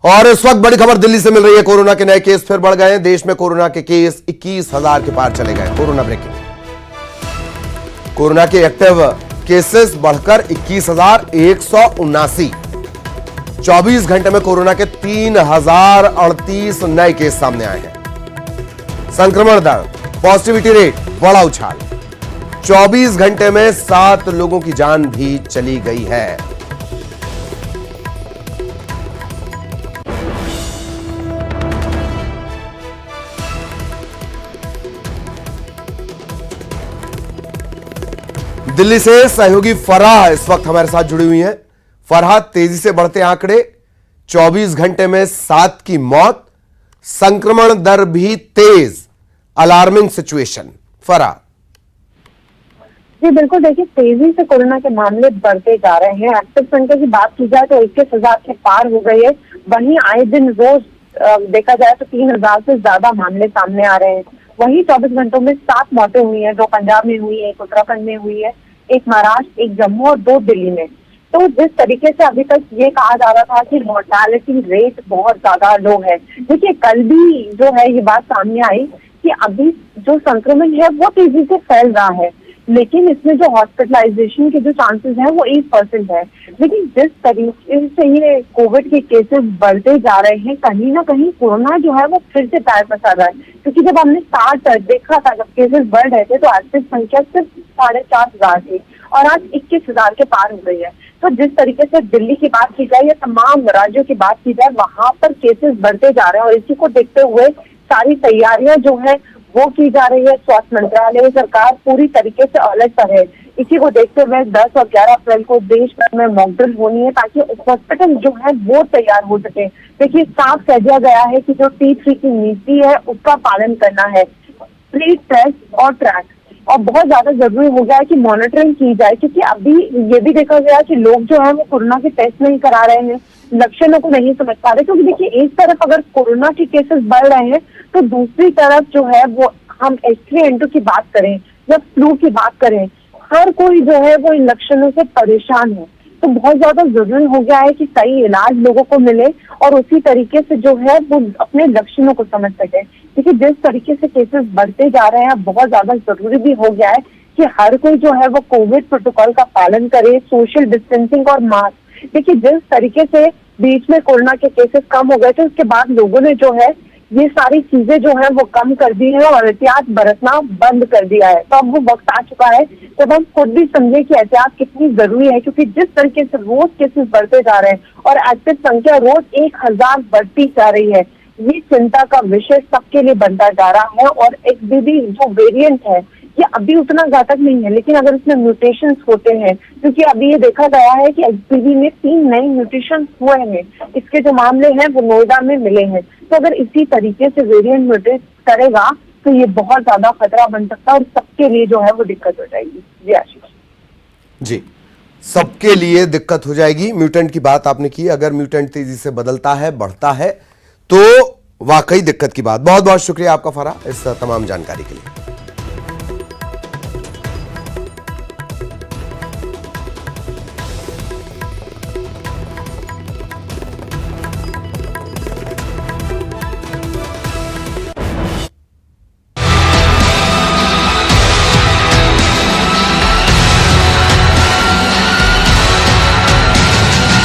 और इस वक्त बड़ी खबर दिल्ली से मिल रही है। कोरोना के नए केस फिर बढ़ गए हैं। देश में कोरोना के केस 21,000 के पार चले गए। कोरोना ब्रेकिंग, कोरोना के एक्टिव केसेस बढ़कर 21,179। 24 घंटे में कोरोना के 3,038 नए केस सामने आए हैं। संक्रमण दर, पॉजिटिविटी रेट बड़ा उछाल। 24 घंटे में 7 लोगों की जान भी चली गई है। दिल्ली से सहयोगी फराह इस वक्त हमारे साथ जुड़ी हुई हैं। फराह, तेजी से बढ़ते आंकड़े, 24 घंटे में 7 की मौत, संक्रमण दर भी तेज, अलार्मिंग सिचुएशन। फराह जी बिल्कुल, देखिए तेजी से कोरोना के मामले बढ़ते जा रहे हैं। एक्टिव संख्या की बात की जाए तो 21,000 के पार हो गई है। वहीं आए दिन रोज देखा जाए तो 3,000 से ज्यादा मामले सामने आ रहे हैं। वहीं 24 घंटों में 7 मौतें हुई हैं, 2 पंजाब में हुई है, 1 उत्तराखंड में हुई है, 1 महाराष्ट्र, 1 जम्मू और 2 दिल्ली में। तो जिस तरीके से अभी तक ये कहा जा रहा था कि मोर्टालिटी रेट बहुत ज्यादा लो है, देखिए कल भी जो है ये बात सामने आई कि अभी जो संक्रमण है वो तेजी से फैल रहा है, लेकिन इसमें जो हॉस्पिटलाइजेशन के जो चांसेस हैं वो 1% है। लेकिन जिस तरीके से ये कोविड के केसेस बढ़ते जा रहे हैं, कहीं ना कहीं कोरोना जो है वो फिर से पैर पसार रहा है। क्योंकि जब हमने स्टार्ट देखा था, जब केसेस बढ़ रहे थे तो एक्टिव संख्या सिर्फ 4,500 थी और आज 21,000 के पार हो गई है। तो जिस तरीके से दिल्ली की बात की जाए या तमाम राज्यों की बात की जाए, वहां पर केसेस बढ़ते जा रहे हैं और इसी को देखते हुए सारी तैयारियां जो है वो की जा रही है। स्वास्थ्य मंत्रालय, सरकार पूरी तरीके से अलर्ट पर है। इसी को देखते हुए 10 और 11 अप्रैल को देश भर में मॉक ड्रिल होनी है ताकि हॉस्पिटल जो है वो तैयार हो सके। देखिए साफ कह दिया गया है कि जो T3 की नीति है उसका पालन करना है। प्री टेस्ट और ट्रैक, और बहुत ज्यादा जरूरी हो गया है कि मॉनिटरिंग की जाए, क्योंकि अभी ये भी देखा गया कि लोग जो है वो कोरोना के टेस्ट नहीं करा रहे हैं, लक्षणों को नहीं समझ पा रहे। क्योंकि देखिए एक तरफ अगर कोरोना के केसेस बढ़ रहे हैं तो दूसरी तरफ जो है वो हम H3N2 की बात करें या फ्लू की बात करें, हर कोई जो है वो इन लक्षणों से परेशान है। तो बहुत ज्यादा जरूरी हो गया है कि सही इलाज लोगों को मिले और उसी तरीके से जो है वो अपने लक्षणों को समझ सके। क्योंकि जिस तरीके से केसेस बढ़ते जा रहे हैं, बहुत ज्यादा जरूरी भी हो गया है कि हर कोई जो है वो कोविड प्रोटोकॉल का पालन करे, सोशल डिस्टेंसिंग और मास्क। देखिए जिस तरीके से बीच में कोरोना के केसेस कम हो गए थे, उसके बाद लोगों ने जो है ये सारी चीजें जो है वो कम कर दी है और एहतियात बरतना बंद कर दिया है। तो अब वो वक्त आ चुका है जब हम खुद भी समझे कि एहतियात कितनी जरूरी है। क्योंकि जिस तरीके से रोज केसेस बढ़ते जा रहे हैं और एक्टिव संख्या रोज 1,000 बढ़ती जा रही है, ये चिंता का विषय सबके लिए बनता जा रहा है। और XBB जो वेरिएंट है ये अभी उतना घातक नहीं है, लेकिन अगर इसमें म्यूटेशंस होते हैं, क्योंकि अभी ये देखा गया है कि XBB में 3 नए म्यूटेशंस हुए हैं, इसके जो मामले हैं वो नोएडा में मिले हैं। तो अगर इसी तरीके से वेरिएंट म्यूटेट करेगा तो ये बहुत ज्यादा खतरा बन सकता है और सबके लिए जो है वो दिक्कत हो जाएगी। जी आशीष जी, सबके लिए दिक्कत हो जाएगी। म्यूटेंट की बात आपने की, अगर म्यूटेंट तेजी से बदलता है, बढ़ता है तो वाकई दिक्कत की बात। बहुत बहुत शुक्रिया आपका फराह इस तमाम जानकारी के लिए।